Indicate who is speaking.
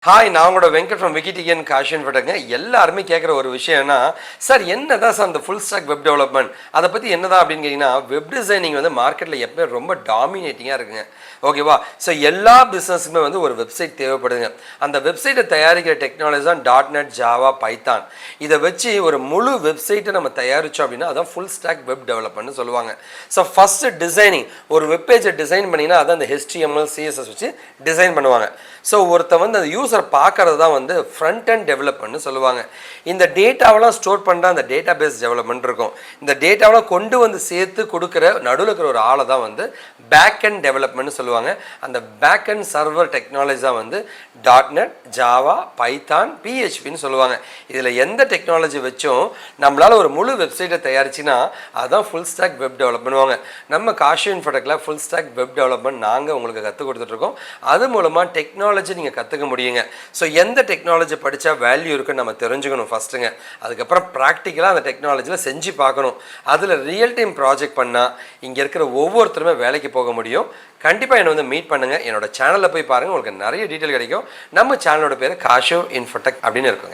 Speaker 1: Hi, நான் உங்களோட Venkat from KaaShiv KaaShiv InfoTech. எல்லாருமே கேட்குற ஒரு விஷயம்னா, சார் என்னதான் சார் அந்த ஃபுல் ஸ்டாக் வெப் டெவலப்மெண்ட் அதை பற்றி என்னதான் அப்படின்னு கேட்டிங்கன்னா, வெப் டிசைனிங் வந்து மார்க்கெட்டில் எப்போயுமே ரொம்ப டாமினேட்டிங்காக இருக்குங்க. ஓகேவா? ஸோ எல்லா பிஸ்னஸுக்குமே வந்து ஒரு வெப்சைட் தேவைப்படுதுங்க. அந்த வெப்சைட்டை தயாரிக்கிற டெக்னாலஜி தான் .NET, ஜாவா, பைத்தான். இதை வச்சு ஒரு முழு வெப்சைட்டை நம்ம தயாரித்தோம் அப்படின்னா அதான் ஃபுல் ஸ்டாக் வெப் டெவலப்மெண்ட்னு சொல்லுவாங்க. ஸோ ஃபஸ்ட்டு டிசைனிங் ஒரு வெப்பேஜை டிசைன் பண்ணிங்கன்னா அதான் அந்த HTML CSS வச்சு டிசைன் பண்ணுவாங்க. ஸோ ஒருத்தர் வந்து அந்த யூசர் பார்க்கறது தான் வந்து ஃப்ரண்ட் அண்ட் டெவலப்மெண்ட்னு சொல்லுவாங்க. இந்த டேட்டாவெல்லாம் ஸ்டோர் பண்ணுற அந்த டேட்டா பேஸ் டெவலப்மெண்ட் இருக்கும். இந்த டேட்டாவெல்லாம் கொண்டு வந்து சேர்த்து கொடுக்குற நடுவில் இருக்கிற ஒரு ஆளை தான் வந்து பேக் அண்ட் டெவலப்மெண்ட்னு சொல்லுவாங்க. அந்த பேக் அண்ட் சர்வர் டெக்னாலஜி தான் வந்து .NET, ஜாவா, பைத்தான், PHPன்னு சொல்லுவாங்க. இதில் எந்த டெக்னாலஜி வச்சும் நம்மளால் ஒரு முழு வெப்சைட்டை தயாரிச்சுன்னா அதுதான் ஃபுல் ஸ்டாக் வெப் டெவலப் பண்ணுவாங்க. நம்ம KaaShiv InfoTechல ஃபுல் ஸ்டாக் வெப் டெவலப்மெண்ட் நாங்கள் உங்களுக்கு கற்றுக் கொடுத்துட்ருக்கோம். அது மூலமாக டெக்னாலஜி நீங்கள் கற்றுக்க முடியுங்க. ஸோ எந்த டெக்னாலஜி படித்தா வேல்யூ இருக்குன்னு நம்ம தெரிஞ்சுக்கணும் ஃபஸ்ட்டுங்க. அதுக்கப்புறம் ப்ராக்டிக்கலாக அந்த டெக்னாலஜியில் செஞ்சு பார்க்கணும். அதில் ரியல் டைம் ப்ராஜெக்ட் பண்ணால் இங்கே இருக்கிற ஒவ்வொருத்தருமே வேலைக்கு போக முடியும். கண்டிப்பாக என்னை வந்து மீட் பண்ணுங்கள். என்னோட சேனலில் போய் பாருங்கள், உங்களுக்கு நிறைய டீட்டெயில் கிடைக்கும். நம்ம சேனலோட பேர் KaaShiv InfoTech அப்படின்னு இருக்குங்க.